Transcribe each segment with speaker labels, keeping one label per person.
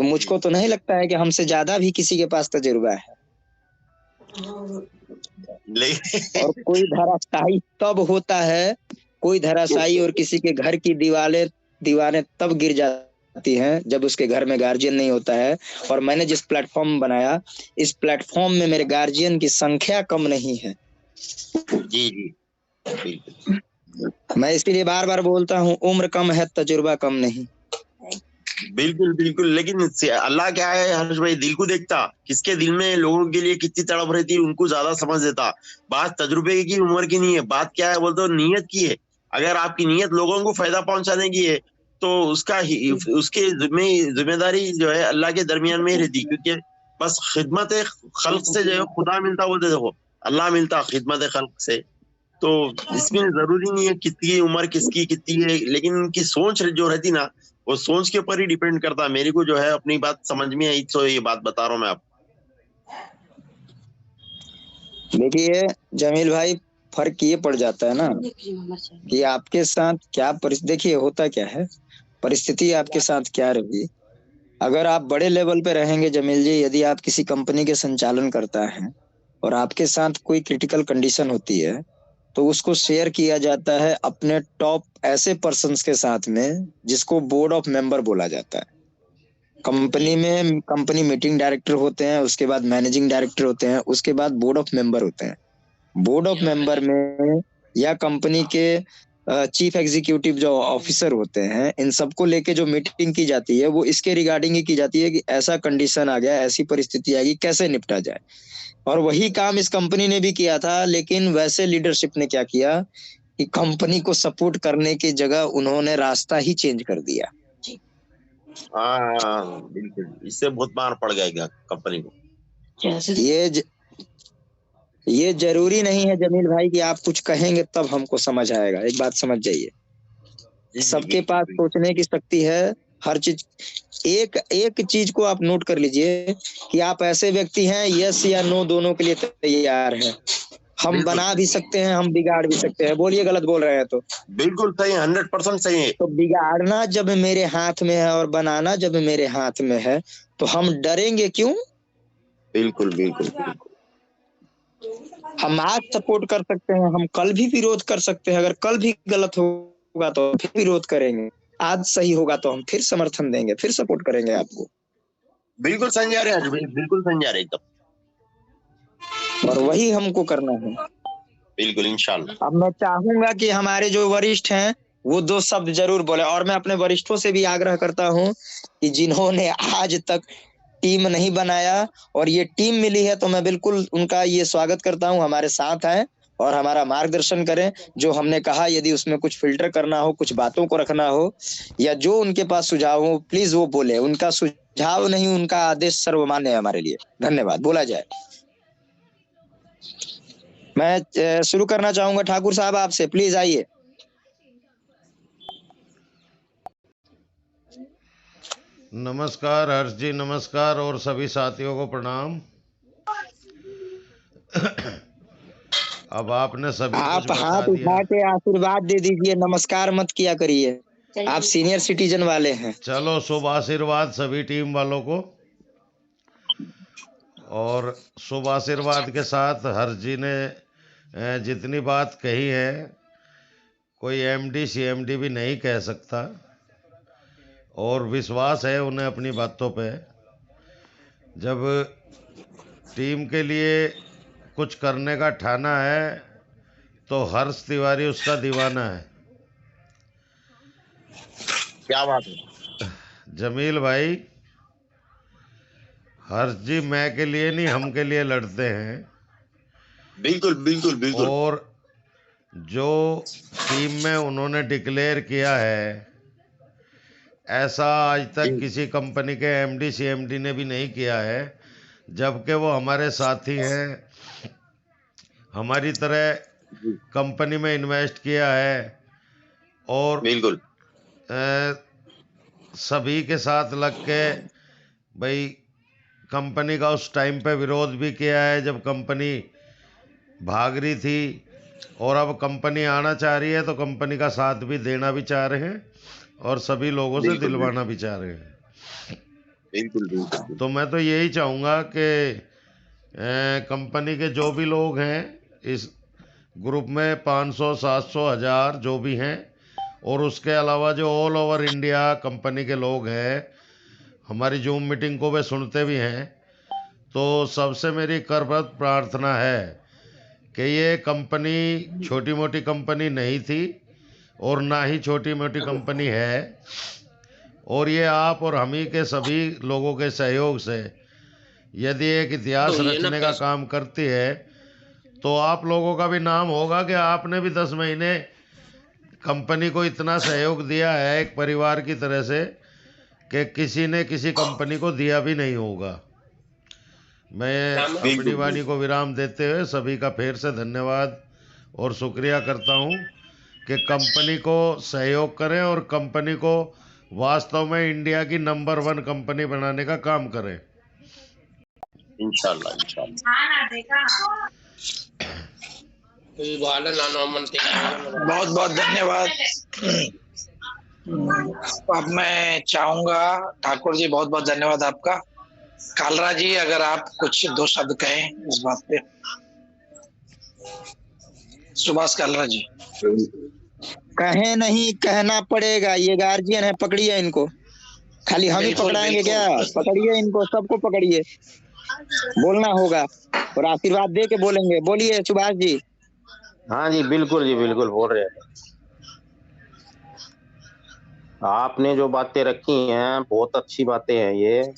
Speaker 1: तो मुझको तो नहीं लगता है कि हमसे ज्यादा भी किसी के पास तजुर्बा है। और कोई धराशायी तब होता है, कोई धराशायी और किसी के घर की दीवारें तब गिर जाती हैं जब उसके घर में गार्जियन नहीं होता है। और मैंने जिस प्लेटफॉर्म बनाया, इस प्लेटफॉर्म में मेरे गार्जियन की संख्या कम नहीं है।
Speaker 2: जी जी बिल्कुल।
Speaker 1: मैं इसीलिए बार बार बोलता हूँ, उम्र कम है तजुर्बा कम नहीं।
Speaker 2: बिल्कुल बिल्कुल, लेकिन अल्लाह क्या है हर्ष भाई, दिल को देखता, किसके दिल में लोगों के लिए कितनी तड़प रहती है उनको ज्यादा समझ देता। बात तजुर्बे की, उम्र की नहीं है, बात क्या है बोलते हो, नीयत की है। अगर आपकी नीयत लोगों को फायदा पहुंचाने की है तो उसकी जिम्मेदारी जो है अल्लाह के दरमियान में ही रहती, क्योंकि बस खिदमत खल्क से जो है खुदा मिलता, बोलते देखो अल्लाह मिलता खिदमत खल्क से। तो इसमें जरूरी नहीं है कितनी उम्र किसकी कितनी है, लेकिन उनकी सोच जो रहती ना, वो सोच के ऊपर ही डिपेंड करता है। मेरे को जो है अपनी बात समझ में आई तो ये बात बता रहा हूँ मैं आपको।
Speaker 1: देखिए जमील भाई, फर्क ये पड़ जाता है ना कि आपके साथ क्या देखिए होता क्या है, परिस्थिति आपके साथ क्या रही। अगर आप बड़े लेवल पे रहेंगे जमील जी, यदि आप किसी कंपनी के संचालन करता है और आपके साथ कोई क्रिटिकल कंडीशन होती है, तो उसको शेयर किया जाता है अपने टॉप ऐसे पर्सन्स के साथ में जिसको बोर्ड ऑफ मेंबर बोला जाता है। कंपनी में कंपनी मीटिंग डायरेक्टर होते हैं, उसके बाद मैनेजिंग डायरेक्टर होते हैं, उसके बाद बोर्ड ऑफ मेंबर होते हैं। बोर्ड ऑफ मेंबर में या कंपनी के चीफ एग्जीक्यूटिव जो ऑफिसर होते हैं, इन सबको लेके जो मीटिंग की जाती है वो इसके रिगार्डिंग ही की जाती है कि ऐसा कंडीशन आ गया, ऐसी परिस्थिति आ गई, कैसे निपटा जाए। और वही काम इस कंपनी ने भी किया था, लेकिन वैसे लीडरशिप ने क्या किया कि कंपनी को सपोर्ट करने की जगह उन्होंने रास्ता ही चेंज कर दिया।
Speaker 2: हाँ बिल्कुल, इससे बहुत मार पड़ जाएगा कंपनी को।
Speaker 1: ये जरूरी नहीं है जमील भाई कि आप कुछ कहेंगे तब हमको समझ आएगा। एक बात समझ जाइए, सबके पास सोचने की शक्ति है, हर चीज। एक एक चीज को आप नोट कर लीजिए कि आप ऐसे व्यक्ति हैं, यस या नो दोनों के लिए तैयार हैं। हम बना भी सकते हैं, हम बिगाड़ भी सकते हैं। बोलिए गलत बोल रहे हैं तो?
Speaker 2: बिल्कुल सही, 100% सही है।
Speaker 1: तो बिगाड़ना जब मेरे हाथ में है और बनाना जब मेरे हाथ में है, तो हम डरेंगे क्यों?
Speaker 2: बिल्कुल बिल्कुल बिल्कुल।
Speaker 1: हम आज सपोर्ट कर सकते हैं, हम कल भी विरोध कर सकते हैं। अगर कल भी गलत होगा तो फिर विरोध करेंगे, आज सही होगा तो हम फिर समर्थन देंगे, फिर सपोर्ट करेंगे आपको।
Speaker 2: बिल्कुल समझा रहे हैं, बिल्कुल समझा रहे एकदम।
Speaker 1: और वही हमको करना है।
Speaker 2: बिल्कुल इंशाल्लाह।
Speaker 1: अब मैं चाहूंगा कि हमारे जो वरिष्ठ हैं वो दो शब्द जरूर बोले, और मैं अपने वरिष्ठों से भी आग्रह करता हूं कि जिन्होंने आज तक टीम नहीं बनाया और ये टीम मिली है, तो मैं बिल्कुल उनका ये स्वागत करता हूं, हमारे साथ आए और हमारा मार्गदर्शन करें। जो हमने कहा यदि उसमें कुछ फिल्टर करना हो, कुछ बातों को रखना हो, या जो उनके पास सुझाव हो, प्लीज वो बोले। उनका सुझाव नहीं, उनका आदेश सर्वमान्य है हमारे लिए। धन्यवाद। बोला जाए। मैं शुरू करना चाहूंगा ठाकुर साहब आपसे, प्लीज आइए।
Speaker 3: नमस्कार हर्ष जी, नमस्कार, और सभी साथियों को प्रणाम। अब आपने सभी
Speaker 1: आप
Speaker 3: कुछ बता
Speaker 1: हाथ
Speaker 3: दिया।
Speaker 1: उठा के आशीर्वाद दे दीजिए, नमस्कार मत किया करिए, आप सीनियर सिटीजन वाले हैं।
Speaker 3: चलो, शुभ आशीर्वाद सभी टीम वालों को। और शुभ आशीर्वाद के साथ हर्ष जी ने जितनी बात कही है, कोई एमडी सीएमडी भी नहीं कह सकता, और विश्वास है उन्हें अपनी बातों पे। जब टीम के लिए कुछ करने का ठाना है तो हर्ष तिवारी उसका दीवाना है।
Speaker 2: क्या बात है
Speaker 3: जमील भाई, हर्ष जी मैं के लिए नहीं, हम के लिए लड़ते हैं।
Speaker 2: बिल्कुल बिल्कुल बिल्कुल।
Speaker 3: और जो टीम में उन्होंने डिक्लेयर किया है, ऐसा आज तक किसी कंपनी के एमडी सीएमडी ने भी नहीं किया है, जबकि वो हमारे साथी हैं, हमारी तरह कंपनी में इन्वेस्ट किया है, और
Speaker 2: बिल्कुल
Speaker 3: सभी के साथ लग के भाई कंपनी का उस टाइम पे विरोध भी किया है जब कंपनी भाग रही थी, और अब कंपनी आना चाह रही है तो कंपनी का साथ भी देना भी चाह रहे हैं, और सभी लोगों से दिलवाना भी चाह रहे हैं।
Speaker 2: बिल्कुल बिल्कुल।
Speaker 3: तो मैं तो यही चाहूँगा कि कंपनी के जो भी लोग हैं इस ग्रुप में 500 700 1000 जो भी हैं, और उसके अलावा जो ऑल ओवर इंडिया कंपनी के लोग हैं हमारी जूम मीटिंग को वे सुनते भी हैं, तो सबसे मेरी करबद्ध प्रार्थना है कि ये कंपनी छोटी मोटी कंपनी नहीं थी और ना ही छोटी मोटी कंपनी है, और ये आप और हम ही के सभी लोगों के सहयोग से यदि एक इतिहास रचने का काम करती है तो आप लोगों का भी नाम होगा कि आपने भी 10 महीने कंपनी को इतना सहयोग दिया है एक परिवार की तरह से कि किसी ने किसी कंपनी को दिया भी नहीं होगा। मैं अपनी वाणी को विराम देते हुए सभी का फिर से धन्यवाद और शुक्रिया करता हूं कि कंपनी को सहयोग करें और कंपनी को वास्तव में इंडिया की नंबर 1 कंपनी बनाने का काम करें।
Speaker 2: इंशाल्लाह इंशाल्लाह।
Speaker 4: बहुत बहुत धन्यवाद। अब मैं चाहूंगा ठाकुर जी, बहुत बहुत धन्यवाद आपका। कालरा जी, अगर आप कुछ 2 शब्द कहें इस बात पे। सुभाष कालरा जी।
Speaker 1: कहे नहीं, कहना पड़ेगा, ये गार्जियन है, पकड़िए इनको। खाली हम ही पकड़ाएंगे क्या? पकड़िए इनको, सबको पकड़िए, बोलना होगा और आशीर्वाद दे के बोलेंगे। बोलिए सुभाष जी।
Speaker 5: हाँ जी बिल्कुल बोल रहे हैं। आपने जो बातें रखी हैं बहुत अच्छी बातें हैं ये,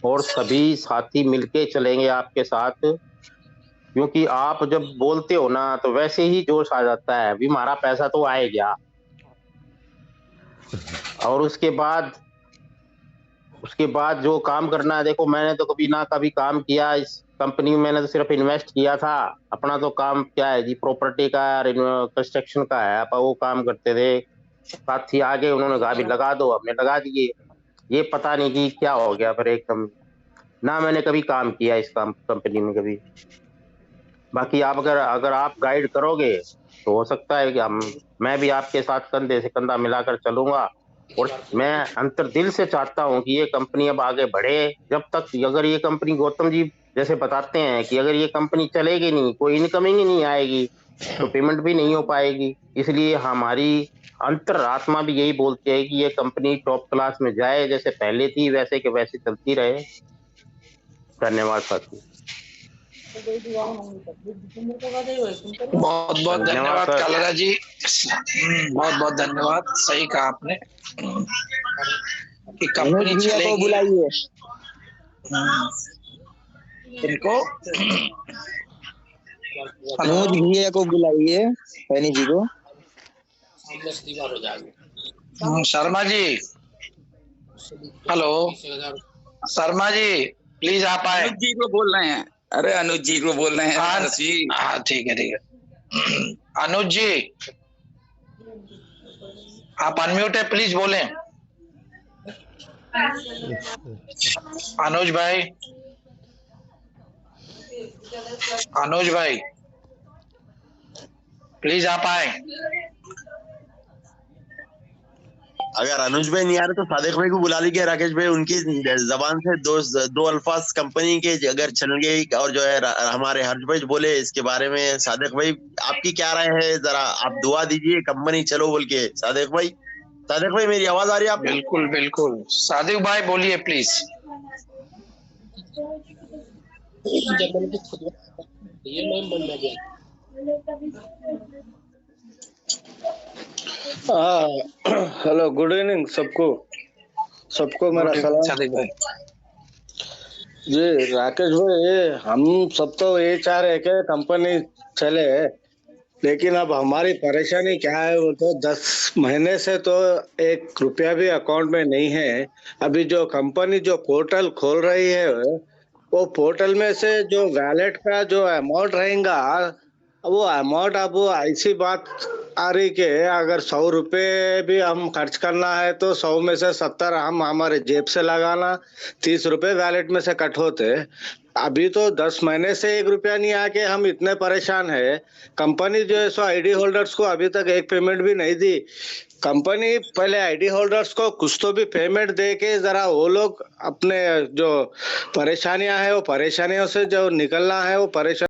Speaker 5: और सभी साथी मिलके चलेंगे आपके साथ, क्योंकि आप जब बोलते हो ना तो वैसे ही जोश आ जाता है, अभी हमारा पैसा तो आएगा। और उसके बाद जो काम करना है, देखो मैंने तो कभी काम किया इस कंपनी में, मैंने तो सिर्फ इन्वेस्ट किया था। अपना तो काम क्या है जी, प्रॉपर्टी का, कंस्ट्रक्शन का है, आप वो काम करते थे। साथी आगे उन्होंने कहा भी लगा दो, हमने लगा दिए। ये पता नहीं कि क्या हो गया फिर एकदम, ना मैंने कभी काम किया इस कंपनी में कभी। बाकी आप अगर आप गाइड करोगे तो हो सकता है कि मैं भी आपके साथ कंधे से कंधा मिलाकर चलूंगा। और मैं अंतर दिल से चाहता हूं कि ये कंपनी अब आगे बढ़े। जब तक अगर ये कंपनी, गौतम जी जैसे बताते हैं कि अगर ये कंपनी चलेगी नहीं, कोई इनकमिंग ही नहीं आएगी, तो पेमेंट भी नहीं हो पाएगी। इसलिए हमारी अंतर आत्मा भी यही बोलती है कि ये कंपनी टॉप क्लास में जाए, जैसे पहले थी वैसे के वैसे चलती रहे। धन्यवाद साथी।
Speaker 4: बहुत बहुत धन्यवाद कालरा जी, बहुत बहुत धन्यवाद। सही कहा आपने कि कंपनी चलेगी।
Speaker 1: बुलाइए
Speaker 4: इनको
Speaker 1: अनुज भैया को बुलाइए, सैनी जी को।
Speaker 4: शर्मा जी, हेलो शर्मा जी, प्लीज आप आए।
Speaker 6: अनुज जी को बोल रहे हैं। अरे अनुज जी को बोल रहे हैं।
Speaker 4: हाँ ठीक है। अनुज जी आप अनम्यूट है, प्लीज बोलें। अनुज भाई, प्लीज आप आए।
Speaker 2: अगर अनुज भाई नहीं आ रहे तो सादिक भाई को बुला लीजिए, राकेश भाई, उनकी जबान से दो अल्फाज कंपनी के अगर चल गए, और जो है हमारे हर्ष भाई बोले इसके बारे में। सादिक भाई आपकी क्या राय है, जरा आप दुआ दीजिए कंपनी चलो बोल के। सादिक भाई मेरी आवाज आ रही है आपको?
Speaker 4: बिल्कुल बिल्कुल, सादिक भाई बोलिए प्लीज।
Speaker 7: हेलो, गुड इवनिंग सबको मेरा सलाम।
Speaker 4: सादिक भाई
Speaker 7: जी राकेश भाई, हम सब तो ये चाह रहे कि कंपनी चले, लेकिन अब हमारी परेशानी क्या है, वो तो 10 महीने से तो 1 रुपया भी अकाउंट में नहीं है। अभी जो कंपनी जो पोर्टल खोल रही है, वो पोर्टल में से जो वैलेट का जो अमाउंट रहेगा, वो अमाउंट अब वो ऐसी बात आ रही कि अगर 100 रुपये भी हम खर्च करना है तो 100 में से 70 हम हमारे जेब से लगाना, 30 रुपये वैलेट में से कट होते। अभी तो 10 महीने से 1 रुपया नहीं आके हम इतने परेशान है। कंपनी जो है सो आईडी होल्डर्स को अभी तक 1 पेमेंट भी नहीं दी। कंपनी पहले आईडी होल्डर्स को कुछ तो भी पेमेंट दे के जरा वो लोग अपने जो परेशानियां है वो परेशानियों से जो निकलना है वो परेशान